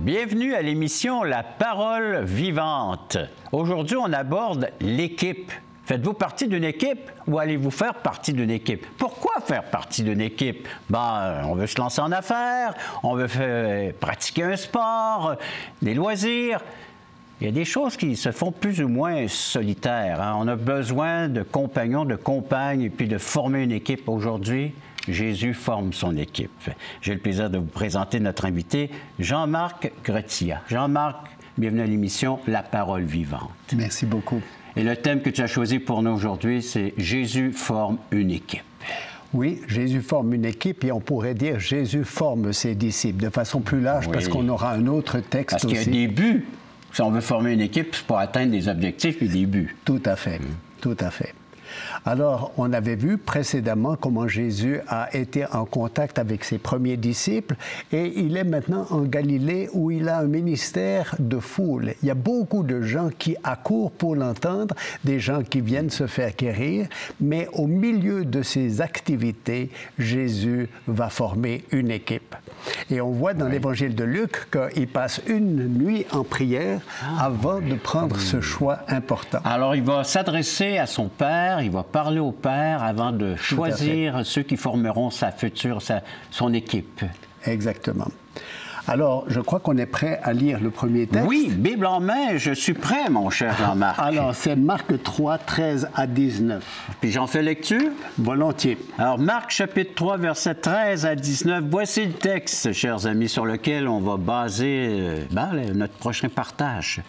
Bienvenue à l'émission La Parole vivante. Aujourd'hui, on aborde l'équipe. Faites-vous partie d'une équipe ou allez-vous faire partie d'une équipe? Pourquoi faire partie d'une équipe? On veut se lancer en affaires, on veut pratiquer un sport, des loisirs. Il y a des choses qui se font plus ou moins solitaires. On a besoin de compagnons, de compagnes et puis de former une équipe. Aujourd'hui, Jésus forme son équipe. J'ai le plaisir de vous présenter notre invité, Jean-Marc Gretilla. Jean-Marc, bienvenue à l'émission La Parole vivante. Merci beaucoup. Et le thème que tu as choisi pour nous aujourd'hui, c'est Jésus forme une équipe. Oui, Jésus forme une équipe et on pourrait dire Jésus forme ses disciples de façon plus large parce qu'on aura un autre texte aussi. Parce qu'il y a des buts. Si on veut former une équipe, c'est pour atteindre des objectifs et des buts. Tout à fait, tout à fait. Alors, on avait vu précédemment comment Jésus a été en contact avec ses premiers disciples et il est maintenant en Galilée où il a un ministère de foule. Il y a beaucoup de gens qui accourent pour l'entendre, des gens qui viennent se faire guérir, mais au milieu de ces activités, Jésus va former une équipe. Et on voit dans l'évangile de Luc qu'il passe une nuit en prière avant de prendre ce choix important. Alors, il va s'adresser à son Père, il va parler au Père avant de choisir ceux qui formeront son équipe. Exactement. Alors, je crois qu'on est prêt à lire le premier texte. Oui, Bible en main, je suis prêt, mon cher Jean-Marc. Alors, c'est Marc 3, 13 à 19. Puis j'en fais lecture? Volontiers. Alors, Marc chapitre 3, versets 13 à 19. Voici le texte, chers amis, sur lequel on va baser notre prochain partage.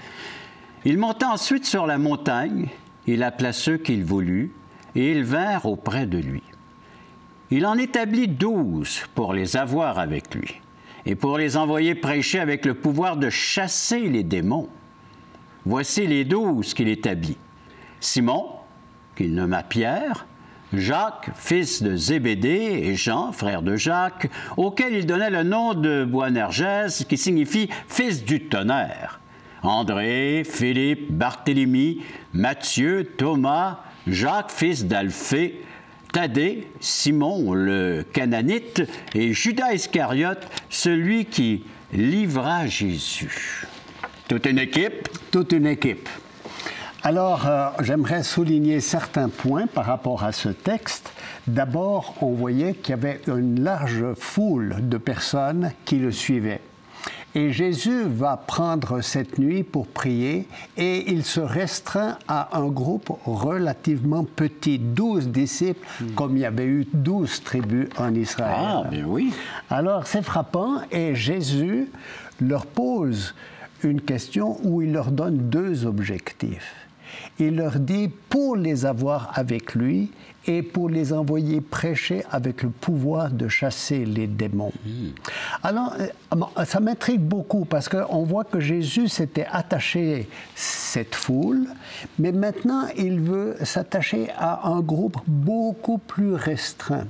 Il monta ensuite sur la montagne, il appela ceux qu'il voulut, et ils vinrent auprès de lui. Il en établit 12 pour les avoir avec lui, et pour les envoyer prêcher avec le pouvoir de chasser les démons. Voici les 12 qu'il établit. Simon, qu'il nomma Pierre, Jacques, fils de Zébédée, et Jean, frère de Jacques, auquel il donnait le nom de Boanergès, qui signifie « fils du tonnerre ». André, Philippe, Barthélemy, Matthieu, Thomas, Jacques, fils d'Alphée, Thaddée, Simon le Cananite et Judas Iscariote, celui qui livra Jésus. Toute une équipe? Toute une équipe. Alors, j'aimerais souligner certains points par rapport à ce texte. D'abord, on voyait qu'il y avait une large foule de personnes qui le suivaient. Et Jésus va prendre cette nuit pour prier et il se restreint à un groupe relativement petit, 12 disciples, comme il y avait eu 12 tribus en Israël. Ah, bien oui. Alors, c'est frappant et Jésus leur pose une question où il leur donne deux objectifs. Il leur dit, pour les avoir avec lui et pour les envoyer prêcher avec le pouvoir de chasser les démons. Alors, ça m'intrigue beaucoup parce qu'on voit que Jésus s'était attaché cette foule, mais maintenant, il veut s'attacher à un groupe beaucoup plus restreint.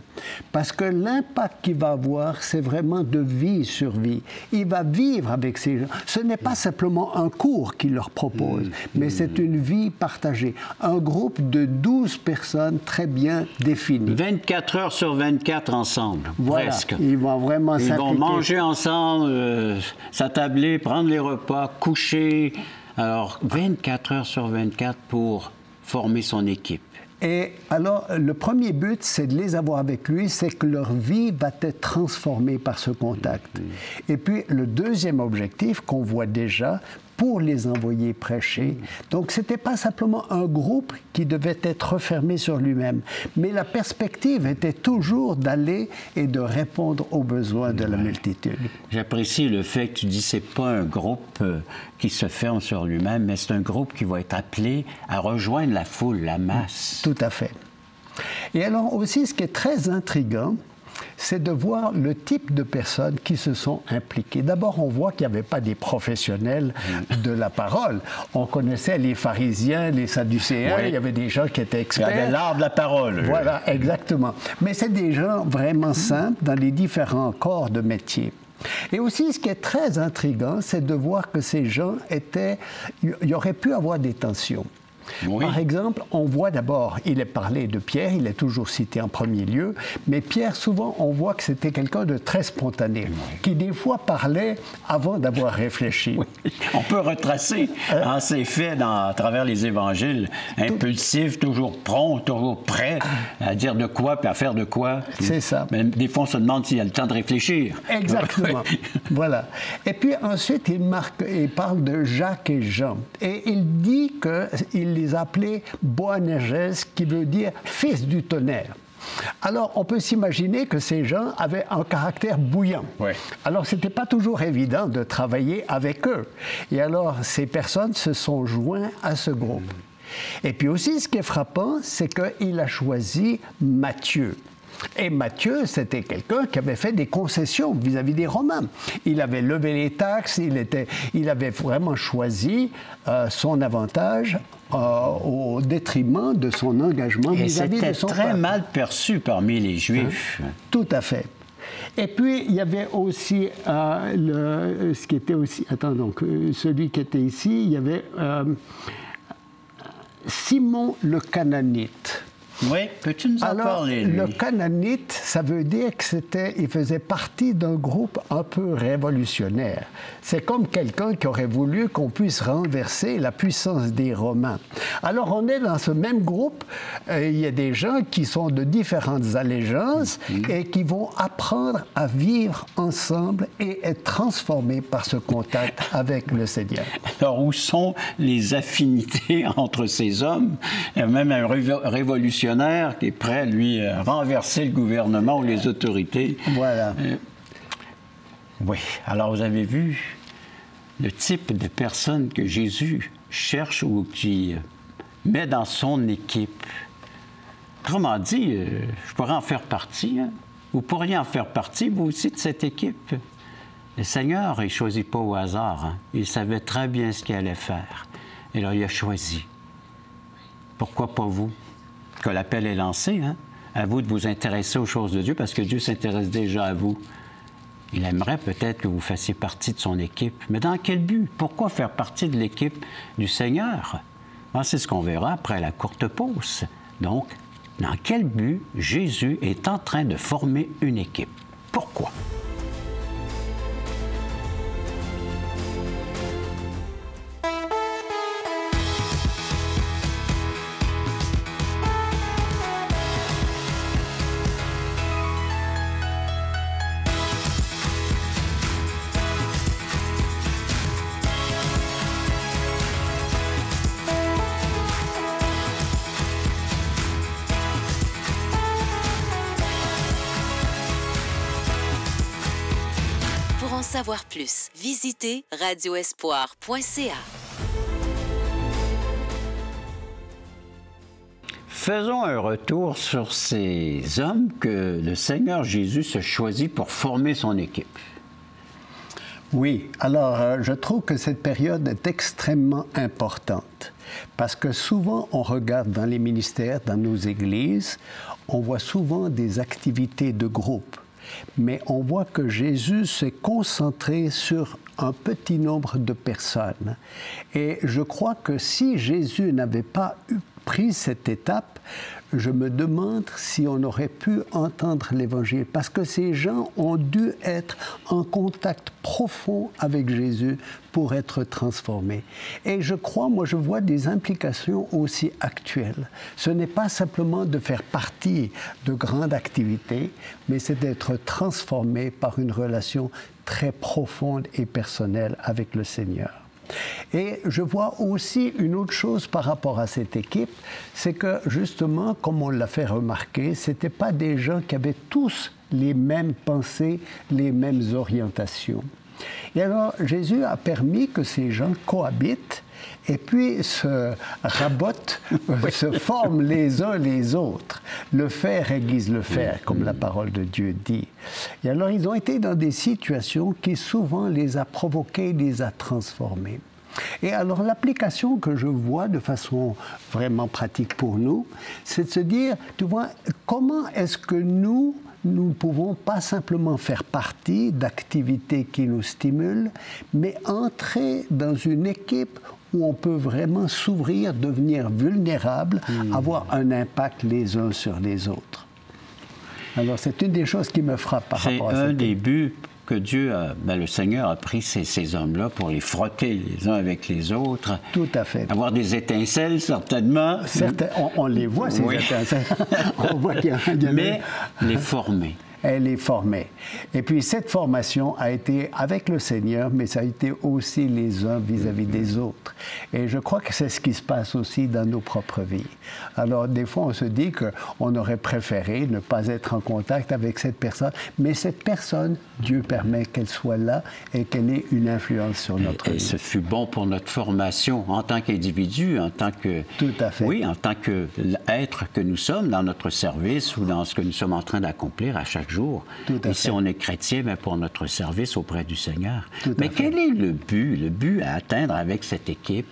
Parce que l'impact qu'il va avoir, c'est vraiment de vie sur vie. Il va vivre avec ces gens. Ce n'est pas simplement un cours qu'il leur propose, mais c'est une vie partagée. Un groupe de 12 personnes très bien définies. 24 heures sur 24 ensemble, voilà, presque. Ils vont vraiment s'impliquer. Ils vont manger ensemble, s'attabler, prendre les repas, coucher. Alors, 24 heures sur 24 pour former son équipe. Et alors, le premier but, c'est de les avoir avec lui, c'est que leur vie va être transformée par ce contact. Et puis, le deuxième objectif qu'on voit déjà, pour les envoyer prêcher. Donc, ce n'était pas simplement un groupe qui devait être refermé sur lui-même, mais la perspective était toujours d'aller et de répondre aux besoins de la multitude. J'apprécie le fait que tu dis que ce n'est pas un groupe qui se ferme sur lui-même, mais c'est un groupe qui va être appelé à rejoindre la foule, la masse. Tout à fait. Et alors aussi, ce qui est très intriguant, c'est de voir le type de personnes qui se sont impliquées. D'abord, on voit qu'il n'y avait pas des professionnels de la parole. On connaissait les pharisiens, les sadducéens, il y avait des gens qui étaient experts. Il y avait l'art de la parole. Voilà, exactement. Mais c'est des gens vraiment simples dans les différents corps de métier. Et aussi, ce qui est très intriguant, c'est de voir que ces gens il y aurait pu avoir des tensions. Oui. Par exemple, on voit d'abord, il est parlé de Pierre, il est toujours cité en premier lieu, mais Pierre, souvent, on voit que c'était quelqu'un de très spontané, qui des fois parlait avant d'avoir réfléchi. Oui. On peut retracer ses faits à travers les évangiles. Impulsif, toujours prompt, toujours prêt à dire de quoi puis à faire de quoi. C'est ça. Mais des fois, on se demande s'il a le temps de réfléchir. Exactement. Voilà. Et puis ensuite, il parle de Jacques et Jean. Et il dit qu'il les appelait Boanerges, qui veut dire fils du tonnerre. Alors, on peut s'imaginer que ces gens avaient un caractère bouillant. Oui. Alors, ce n'était pas toujours évident de travailler avec eux. Et alors, ces personnes se sont joints à ce groupe. Et puis aussi, ce qui est frappant, c'est qu'il a choisi Matthieu. Et Matthieu, c'était quelqu'un qui avait fait des concessions vis-à-vis des Romains. Il avait levé les taxes, il avait vraiment choisi son avantage au détriment de son engagement vis-à-vis de son peuple. Et c'était très mal perçu parmi les Juifs. Tout à fait. Et puis, il y avait aussi ce qui était aussi... Attends, donc, celui qui était ici, il y avait Simon le Cananite. Oui, peux-tu nous en parler, lui? Le Cananite, ça veut dire qu'il faisait partie d'un groupe un peu révolutionnaire. C'est comme quelqu'un qui aurait voulu qu'on puisse renverser la puissance des Romains. Alors, on est dans ce même groupe. Il y a des gens qui sont de différentes allégeances et qui vont apprendre à vivre ensemble et être transformés par ce contact avec le Seigneur. Alors, où sont les affinités entre ces hommes? Il y a même un révolutionnaire qui est prêt, lui, à renverser le gouvernement ou les autorités. Voilà. Oui. Alors, vous avez vu le type de personne que Jésus cherche ou qui met dans son équipe. Autrement dit, je pourrais en faire partie. Hein? Vous pourriez en faire partie, vous aussi, de cette équipe. Le Seigneur, il ne choisit pas au hasard. Hein? Il savait très bien ce qu'il allait faire. Et là, il a choisi. Pourquoi pas vous? Que l'appel est lancé, hein? À vous de vous intéresser aux choses de Dieu, parce que Dieu s'intéresse déjà à vous. Il aimerait peut-être que vous fassiez partie de son équipe. Mais dans quel but? Pourquoi faire partie de l'équipe du Seigneur? C'est ce qu'on verra après la courte pause. Donc, dans quel but Jésus est en train de former une équipe? Pourquoi? Pour en savoir plus, visitez radioespoir.ca. Faisons un retour sur ces hommes que le Seigneur Jésus se choisit pour former son équipe. Oui, alors je trouve que cette période est extrêmement importante parce que souvent on regarde dans les ministères, dans nos églises, on voit souvent des activités de groupe. Mais on voit que Jésus s'est concentré sur un petit nombre de personnes. Et je crois que si Jésus n'avait pas pris cette étape, je me demande si on aurait pu entendre l'Évangile. Parce que ces gens ont dû être en contact profond avec Jésus pour être transformés. Et je crois, moi je vois des implications aussi actuelles. Ce n'est pas simplement de faire partie de grandes activités, mais c'est d'être transformé par une relation très profonde et personnelle avec le Seigneur. Et je vois aussi une autre chose par rapport à cette équipe, c'est que justement, comme on l'a fait remarquer, ce n'étaient pas des gens qui avaient tous les mêmes pensées, les mêmes orientations. Et alors, Jésus a permis que ces gens cohabitent et puis se rabotent, se forment les uns les autres. Le fer aiguise le fer, comme la parole de Dieu dit. Et alors, ils ont été dans des situations qui souvent les a provoqués, les a transformés. Et alors, l'application que je vois de façon vraiment pratique pour nous, c'est de se dire, tu vois, comment est-ce que nous ne pouvons pas simplement faire partie d'activités qui nous stimulent, mais entrer dans une équipe où on peut vraiment s'ouvrir, devenir vulnérable, avoir un impact les uns sur les autres. Alors, c'est une des choses qui me frappe par rapport à ça. C'est un des buts que Dieu a, le Seigneur a pris ces hommes-là pour les frotter les uns avec les autres. Tout à fait. Avoir des étincelles, certainement. On les voit, ces étincelles. On voit qu'il y a Mais les former. Elle les formait. Et puis cette formation a été avec le Seigneur, mais ça a été aussi les uns vis-à-vis des autres. Et je crois que c'est ce qui se passe aussi dans nos propres vies. Alors des fois, on se dit qu'on aurait préféré ne pas être en contact avec cette personne, mais cette personne, Dieu permet qu'elle soit là et qu'elle ait une influence sur notre vie. Et ce fut bon pour notre formation en tant qu'individu, en tant que... Tout à fait. Oui, en tant qu'être que nous sommes dans notre service ou dans ce que nous sommes en train d'accomplir à chaque jour. Et si on est chrétien, mais pour notre service auprès du Seigneur. Mais quel est le but à atteindre avec cette équipe?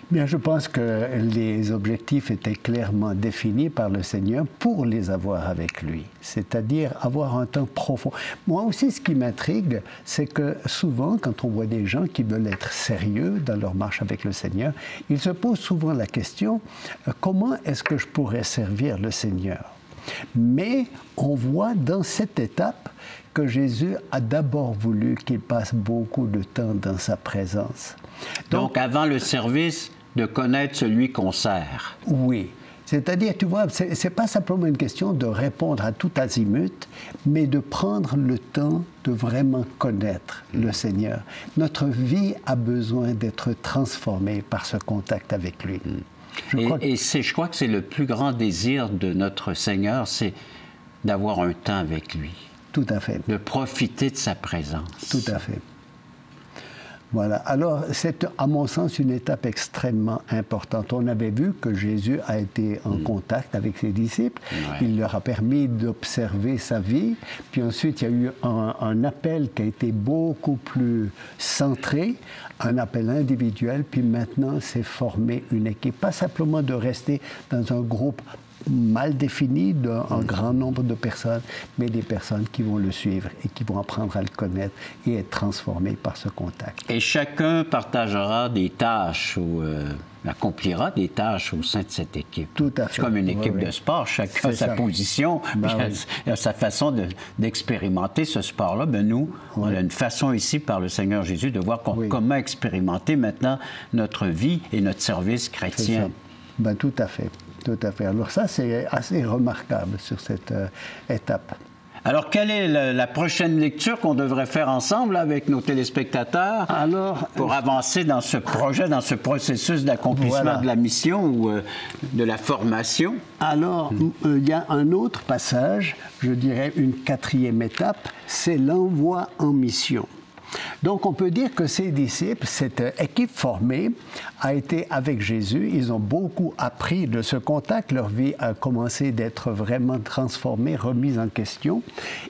Bien, je pense que les objectifs étaient clairement définis par le Seigneur pour les avoir avec lui, c'est-à-dire avoir un temps profond. Moi aussi, ce qui m'intrigue, c'est que souvent, quand on voit des gens qui veulent être sérieux dans leur marche avec le Seigneur, ils se posent souvent la question, comment est-ce que je pourrais servir le Seigneur? Mais on voit dans cette étape que Jésus a d'abord voulu qu'il passe beaucoup de temps dans sa présence. Donc avant le service, de connaître celui qu'on sert. Oui. C'est-à-dire, tu vois, c'est pas simplement une question de répondre à tout azimut, mais de prendre le temps de vraiment connaître le Seigneur. Notre vie a besoin d'être transformée par ce contact avec lui. Je crois que c'est le plus grand désir de notre Seigneur, c'est d'avoir un temps avec lui. Tout à fait. De profiter de sa présence. Tout à fait. Voilà. Alors, c'est, à mon sens, une étape extrêmement importante. On avait vu que Jésus a été en contact avec ses disciples. Ouais. Il leur a permis d'observer sa vie. Puis ensuite, il y a eu un appel qui a été beaucoup plus centré, un appel individuel. Puis maintenant, c'est former une équipe. Pas simplement de rester dans un groupe mal défini d'un grand nombre de personnes, mais des personnes qui vont le suivre et qui vont apprendre à le connaître et être transformées par ce contact. Et chacun partagera des tâches ou accomplira des tâches au sein de cette équipe. Tout à fait. C'est comme une équipe de sport, chacun a sa position, a sa façon d'expérimenter ce sport-là. Ben nous, on a une façon ici, par le Seigneur Jésus, de voir comment expérimenter maintenant notre vie et notre service chrétien. Ben, tout à fait. Tout à fait. Alors ça, c'est assez remarquable sur cette étape. Alors, quelle est la prochaine lecture qu'on devrait faire ensemble avec nos téléspectateurs pour avancer dans ce projet, dans ce processus d'accomplissement de la mission ou de la formation? Alors, il y a un autre passage, je dirais une quatrième étape, c'est l'envoi en mission. Donc, on peut dire que ces disciples, cette équipe formée, a été avec Jésus. Ils ont beaucoup appris de ce contact. Leur vie a commencé d'être vraiment transformée, remise en question.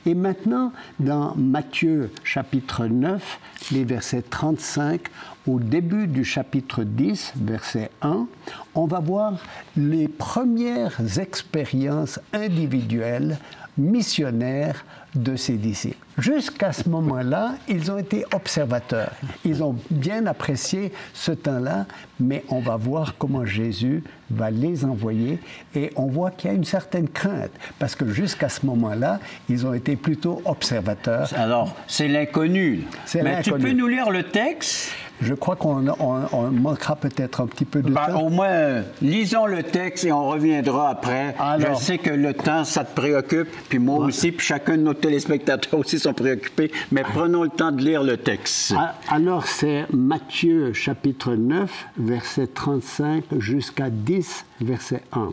Et maintenant, dans Matthieu, chapitre 9, les versets 35, au début du chapitre 10, verset 1, on va voir les premières expériences individuelles missionnaires de ses disciples. Jusqu'à ce moment-là, ils ont été observateurs. Ils ont bien apprécié ce temps-là, mais on va voir comment Jésus va les envoyer et on voit qu'il y a une certaine crainte parce que jusqu'à ce moment-là, ils ont été plutôt observateurs. Alors, c'est l'inconnu. Mais tu peux nous lire le texte? Je crois qu'on manquera peut-être un petit peu de temps. Au moins, lisons le texte et on reviendra après. Alors, je sais que le temps, ça te préoccupe, puis moi aussi, puis chacun de nos téléspectateurs aussi sont préoccupés, mais prenons le temps de lire le texte. Alors, c'est Matthieu, chapitre 9, verset 35 jusqu'à 10, verset 1.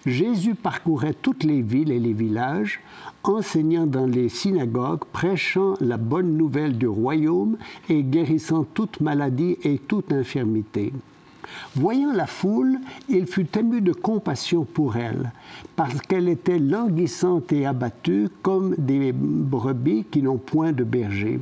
Jésus parcourait toutes les villes et les villages, enseignant dans les synagogues, prêchant la bonne nouvelle du royaume et guérissant toute maladie et toute infirmité. Voyant la foule, il fut ému de compassion pour elle, parce qu'elle était languissante et abattue comme des brebis qui n'ont point de berger.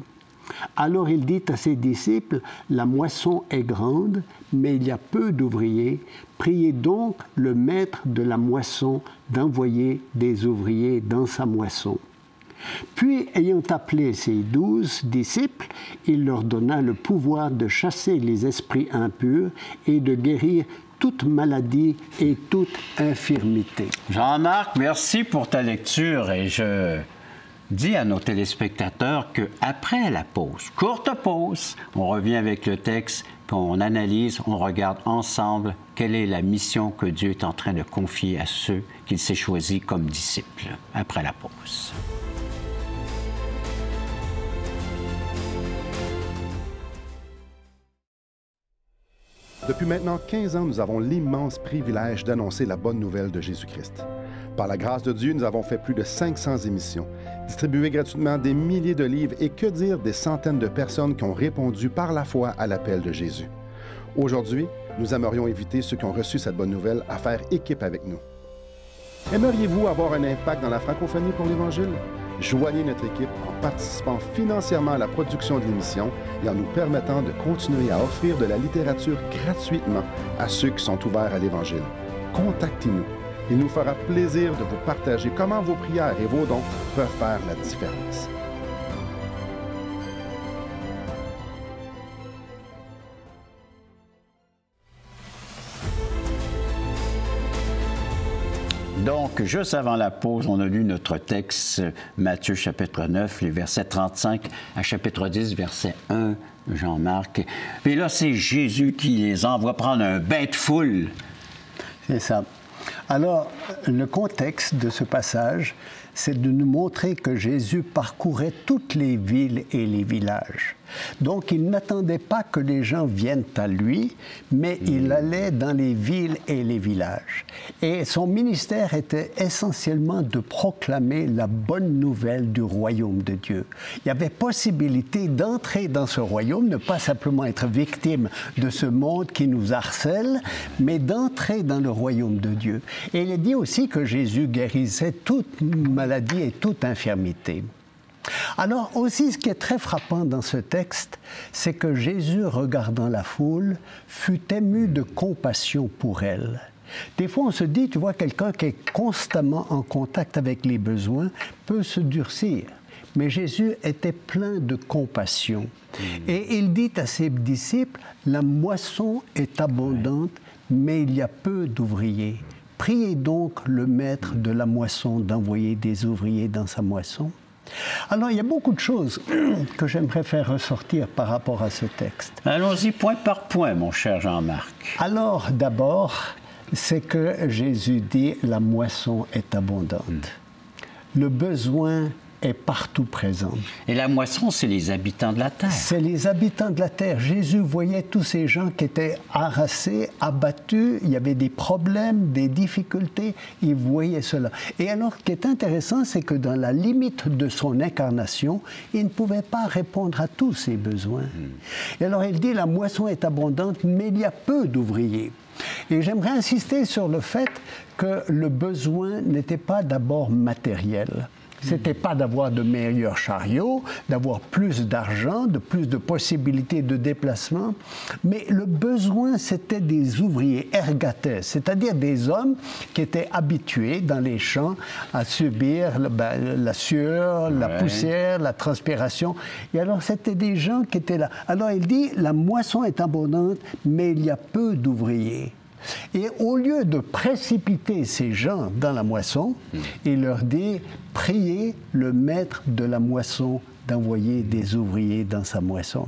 Alors il dit à ses disciples, « La moisson est grande, mais il y a peu d'ouvriers. Priez donc le maître de la moisson d'envoyer des ouvriers dans sa moisson. » Puis, ayant appelé ses 12 disciples, il leur donna le pouvoir de chasser les esprits impurs et de guérir toute maladie et toute infirmité. Jean-Marc, merci pour ta lecture et je dis à nos téléspectateurs qu'après la pause, courte pause, on revient avec le texte, puis on analyse, on regarde ensemble quelle est la mission que Dieu est en train de confier à ceux qu'il s'est choisis comme disciples. Après la pause. Depuis maintenant 15 ans, nous avons l'immense privilège d'annoncer la bonne nouvelle de Jésus-Christ. Par la grâce de Dieu, nous avons fait plus de 500 émissions, distribué gratuitement des milliers de livres et que dire des centaines de personnes qui ont répondu par la foi à l'appel de Jésus. Aujourd'hui, nous aimerions inviter ceux qui ont reçu cette bonne nouvelle à faire équipe avec nous. Aimeriez-vous avoir un impact dans la francophonie pour l'Évangile? Joignez notre équipe en participant financièrement à la production de l'émission et en nous permettant de continuer à offrir de la littérature gratuitement à ceux qui sont ouverts à l'Évangile. Contactez-nous. Il nous fera plaisir de vous partager comment vos prières et vos dons peuvent faire la différence. Donc, juste avant la pause, on a lu notre texte, Matthieu chapitre 9, les versets 35 à chapitre 10, verset 1, Jean-Marc. Puis là, c'est Jésus qui les envoie prendre un bain de foule. C'est ça. Alors, le contexte de ce passage, c'est de nous montrer que Jésus parcourait toutes les villes et les villages. Donc, il n'attendait pas que les gens viennent à lui, mais il allait dans les villes et les villages. Et son ministère était essentiellement de proclamer la bonne nouvelle du royaume de Dieu. Il y avait possibilité d'entrer dans ce royaume, ne pas simplement être victime de ce monde qui nous harcèle, mais d'entrer dans le royaume de Dieu. Et il est dit aussi que Jésus guérissait toute maladie et toute infirmité. Alors aussi, ce qui est très frappant dans ce texte, c'est que Jésus, regardant la foule, fut ému de compassion pour elle. Des fois, on se dit, tu vois, quelqu'un qui est constamment en contact avec les besoins peut se durcir. Mais Jésus était plein de compassion. Et il dit à ses disciples, « La moisson est abondante, mais il y a peu d'ouvriers. Priez donc le maître de la moisson d'envoyer des ouvriers dans sa moisson. » Alors, il y a beaucoup de choses que j'aimerais faire ressortir par rapport à ce texte. Allons-y point par point, mon cher Jean-Marc. Alors, d'abord, c'est que Jésus dit « la moisson est abondante ». Le besoin est partout présent. Et la moisson, c'est les habitants de la terre. C'est les habitants de la terre. Jésus voyait tous ces gens qui étaient harassés, abattus, il y avait des problèmes, des difficultés, il voyait cela. Et alors, ce qui est intéressant, c'est que dans la limite de son incarnation, il ne pouvait pas répondre à tous ces besoins. Et alors, il dit, la moisson est abondante, mais il y a peu d'ouvriers. Et j'aimerais insister sur le fait que le besoin n'était pas d'abord matériel. C'était pas d'avoir de meilleurs chariots, d'avoir plus d'argent, de plus de possibilités de déplacement, mais le besoin, c'était des ouvriers ergates, c'est-à-dire des hommes qui étaient habitués dans les champs à subir la sueur, la poussière, la transpiration. Et alors, c'était des gens qui étaient là. Alors, il dit, la moisson est abondante, mais il y a peu d'ouvriers. Et au lieu de précipiter ces gens dans la moisson, il leur dit, priez le maître de la moisson d'envoyer des ouvriers dans sa moisson.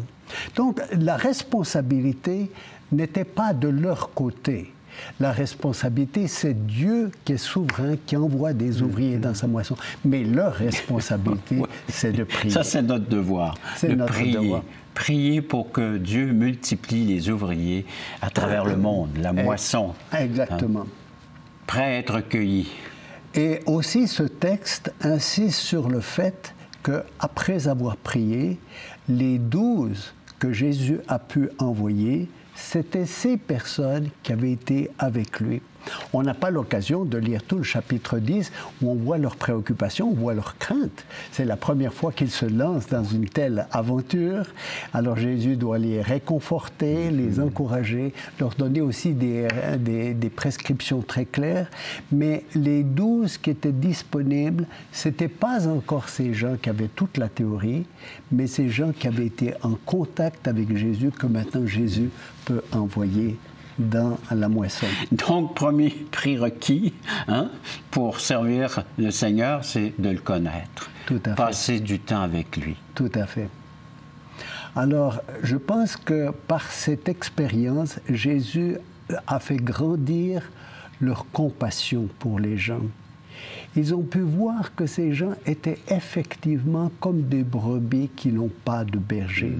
Donc, la responsabilité n'était pas de leur côté. La responsabilité, c'est Dieu qui est souverain, qui envoie des ouvriers dans sa moisson. Mais leur responsabilité, c'est de prier. Ça, c'est notre devoir. C'est notre devoir. Prier pour que Dieu multiplie les ouvriers à travers le monde, la moisson. Exactement. Prêt à être cueillis. Et aussi, ce texte insiste sur le fait qu'après avoir prié, les 12 que Jésus a pu envoyer c'était ces personnes qui avaient été avec lui. On n'a pas l'occasion de lire tout le chapitre 10 où on voit leurs préoccupations, on voit leurs craintes. C'est la première fois qu'ils se lancent dans une telle aventure. Alors Jésus doit les réconforter, les encourager, leur donner aussi des prescriptions très claires. Mais les 12 qui étaient disponibles, ce n'étaient pas encore ces gens qui avaient toute la théorie, mais ces gens qui avaient été en contact avec Jésus, que maintenant Jésus peut envoyer dans la moisson. Donc, premier prérequis pour servir le Seigneur, c'est de le connaître. Tout à fait. Passer du temps avec lui. Tout à fait. Alors, je pense que par cette expérience, Jésus a fait grandir leur compassion pour les gens. Ils ont pu voir que ces gens étaient effectivement comme des brebis qui n'ont pas de berger.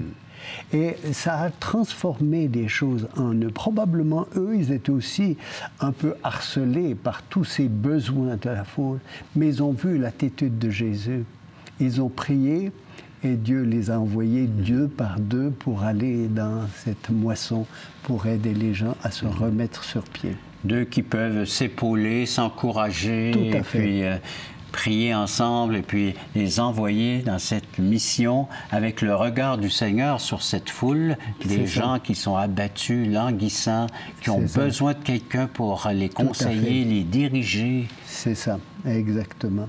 Et ça a transformé des choses en eux. Probablement, eux, ils étaient aussi un peu harcelés par tous ces besoins de la foule, mais ils ont vu l'attitude de Jésus. Ils ont prié et Dieu les a envoyés deux par deux pour aller dans cette moisson, pour aider les gens à se remettre sur pied. Deux qui peuvent s'épauler, s'encourager, et puis prier ensemble et puis les envoyer dans cette mission avec le regard du Seigneur sur cette foule, des gens qui sont abattus, languissants, qui ont besoin de quelqu'un pour les conseiller, les diriger. C'est ça, exactement.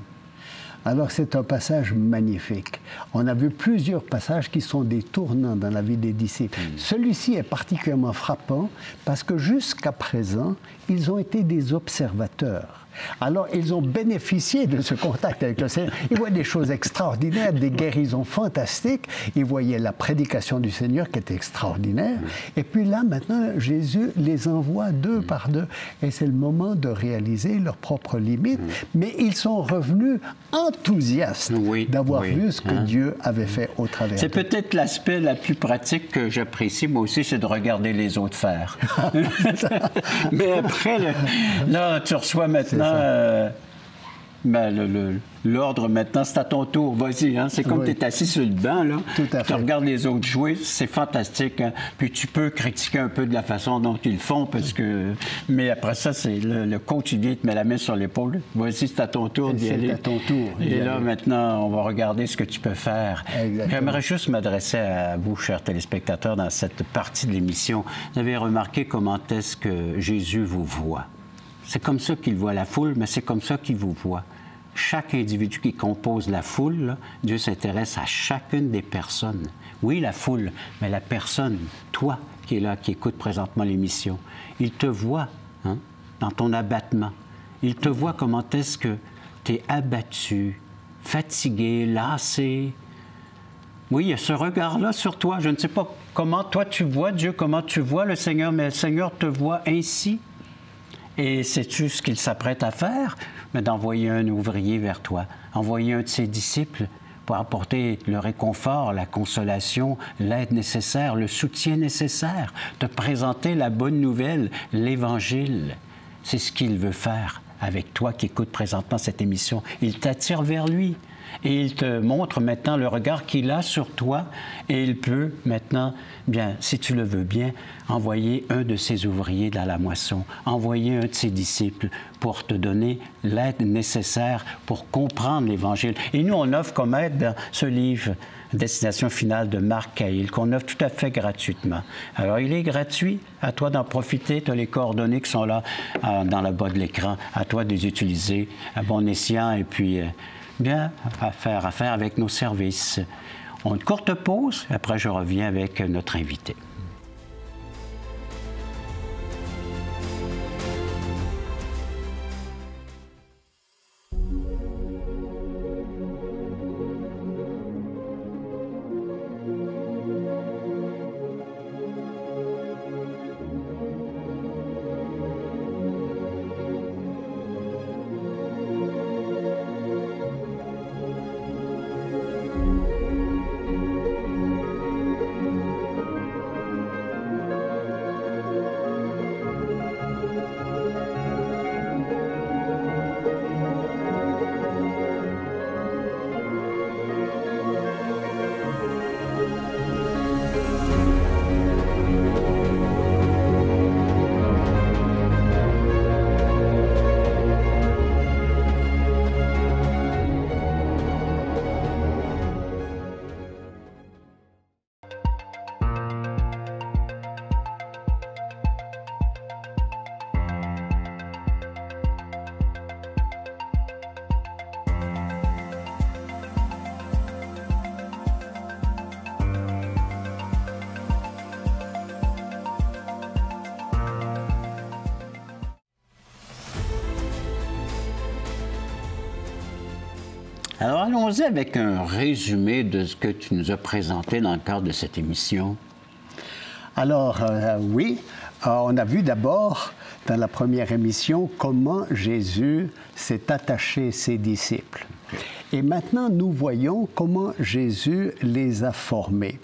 Alors c'est un passage magnifique. On a vu plusieurs passages qui sont des tournants dans la vie des disciples. Celui-ci est particulièrement frappant parce que jusqu'à présent, ils ont été des observateurs. Alors, ils ont bénéficié de ce contact avec le Seigneur. Ils voyaient des choses extraordinaires, des guérisons fantastiques. Ils voyaient la prédication du Seigneur qui était extraordinaire. Et puis là, maintenant, Jésus les envoie deux par deux. Et c'est le moment de réaliser leurs propres limites. Mais ils sont revenus enthousiastes d'avoir vu ce que Dieu avait fait au travers d'eux. C'est peut-être l'aspect la plus pratique que j'apprécie, moi aussi, c'est de regarder les autres faire. Mais après, là, tu reçois maintenant l'ordre maintenant, c'est à ton tour, vas-y. C'est comme tu es assis sur le banc, là. Tout à fait. Tu regardes les autres jouer, c'est fantastique. Puis tu peux critiquer un peu de la façon dont ils le font, parce que... Mais après ça, c'est le coach, il vient, il te met la main sur l'épaule. Vas-y, c'est à ton tour d'y aller. C'est à ton tour. Et là, maintenant, on va regarder ce que tu peux faire. J'aimerais juste m'adresser à vous, chers téléspectateurs, dans cette partie de l'émission. Vous avez remarqué comment est-ce que Jésus vous voit. C'est comme ça qu'il voit la foule, mais c'est comme ça qu'il vous voit. Chaque individu qui compose la foule, là, Dieu s'intéresse à chacune des personnes. Oui, la foule, mais la personne, toi qui es là, qui écoute présentement l'émission, il te voit dans ton abattement. Il te voit comment est-ce que tu es abattu, fatigué, lassé. Oui, il y a ce regard-là sur toi. Je ne sais pas comment toi tu vois Dieu, comment tu vois le Seigneur, mais le Seigneur te voit ainsi. Et sais-tu ce qu'il s'apprête à faire? Mais d'envoyer un ouvrier vers toi, envoyer un de ses disciples pour apporter le réconfort, la consolation, l'aide nécessaire, le soutien nécessaire, te présenter la bonne nouvelle, l'Évangile. C'est ce qu'il veut faire avec toi qui écoutes présentement cette émission. Il t'attire vers lui. Et il te montre maintenant le regard qu'il a sur toi et il peut maintenant, bien, si tu le veux bien, envoyer un de ses ouvriers dans la moisson, envoyer un de ses disciples pour te donner l'aide nécessaire pour comprendre l'Évangile. Et nous, on offre comme aide dans ce livre Destination finale de Marc Cahill, qu'on offre tout à fait gratuitement. Alors, il est gratuit. À toi d'en profiter. Tu as les coordonnées qui sont là dans le bas de l'écran. À toi de les utiliser à bon escient et puis... bien, affaire avec nos services. On a une courte pause, après je reviens avec notre invité. Alors, allons-y avec un résumé de ce que tu nous as présenté dans le cadre de cette émission. Alors, oui, on a vu d'abord, dans la première émission, comment Jésus s'est attaché à ses disciples. Et maintenant, nous voyons comment Jésus les a formés.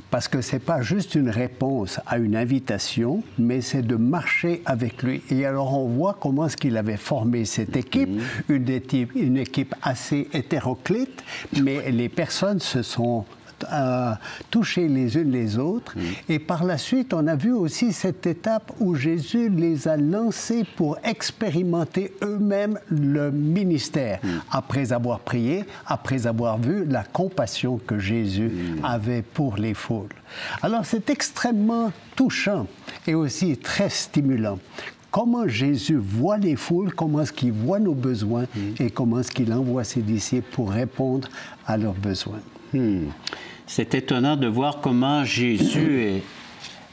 Parce que ce n'est pas juste une réponse à une invitation, mais c'est de marcher avec lui. Et alors, on voit comment est-ce qu'il avait formé cette équipe, une équipe assez hétéroclite, mais les personnes se sont toucher les unes les autres. Et par la suite, on a vu aussi cette étape où Jésus les a lancés pour expérimenter eux-mêmes le ministère, après avoir prié, après avoir vu la compassion que Jésus avait pour les foules. Alors, c'est extrêmement touchant et aussi très stimulant. Comment Jésus voit les foules, comment est-ce qu'il voit nos besoins et comment est-ce qu'il envoie ses disciples pour répondre à leurs besoins. C'est étonnant de voir comment Jésus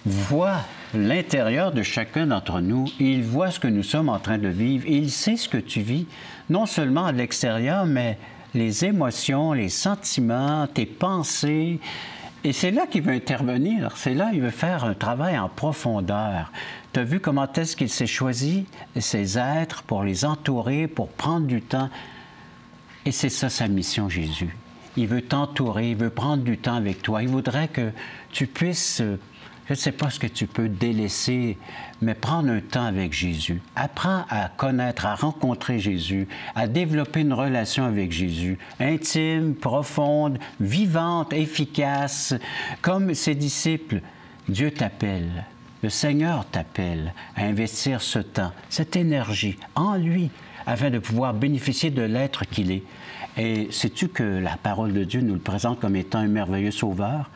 voit l'intérieur de chacun d'entre nous. Il voit ce que nous sommes en train de vivre. Il sait ce que tu vis, non seulement à l'extérieur, mais les émotions, les sentiments, tes pensées. Et c'est là qu'il veut intervenir. C'est là qu'il veut faire un travail en profondeur. Tu as vu comment est-ce qu'il s'est choisi ces êtres pour les entourer, pour prendre du temps. Et c'est ça sa mission, Jésus. Il veut t'entourer, il veut prendre du temps avec toi. Il voudrait que tu puisses, je ne sais pas ce que tu peux délaisser, mais prendre un temps avec Jésus. Apprends à connaître, à rencontrer Jésus, à développer une relation avec Jésus, intime, profonde, vivante, efficace. Comme ses disciples, Dieu t'appelle, le Seigneur t'appelle à investir ce temps, cette énergie en lui, afin de pouvoir bénéficier de l'être qu'il est. Et sais-tu que la parole de Dieu nous le présente comme étant un merveilleux sauveur,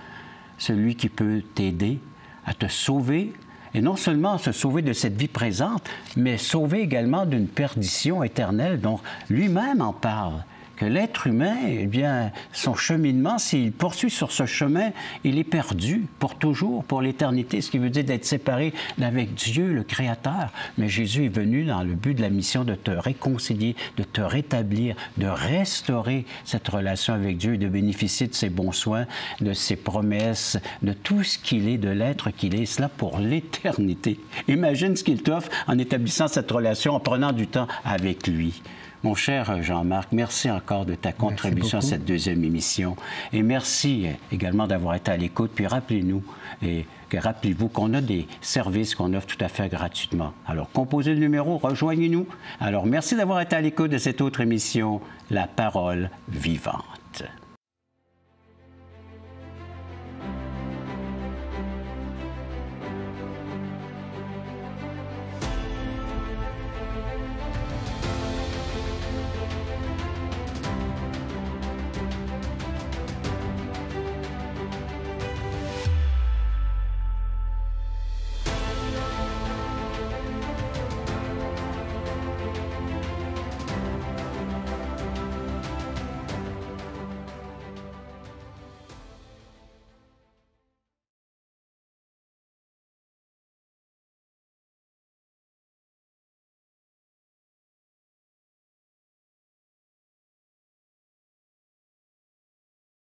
celui qui peut t'aider à te sauver, et non seulement se sauver de cette vie présente, mais sauver également d'une perdition éternelle dont lui-même en parle. Que l'être humain, eh bien, son cheminement, s'il poursuit sur ce chemin, il est perdu pour toujours, pour l'éternité, ce qui veut dire d'être séparé d'avec Dieu, le Créateur. Mais Jésus est venu dans le but de la mission de te réconcilier, de te rétablir, de restaurer cette relation avec Dieu et de bénéficier de ses bons soins, de ses promesses, de tout ce qu'il est, de l'être qu'il est, cela pour l'éternité. Imagine ce qu'il t'offre en établissant cette relation, en prenant du temps avec lui. Mon cher Jean-Marc, merci encore de ta contribution à cette deuxième émission. Et merci également d'avoir été à l'écoute. Puis rappelez-nous, rappelez-vous qu'on a des services qu'on offre tout à fait gratuitement. Alors, composez le numéro, rejoignez-nous. Alors, merci d'avoir été à l'écoute de cette autre émission, La Parole vivante.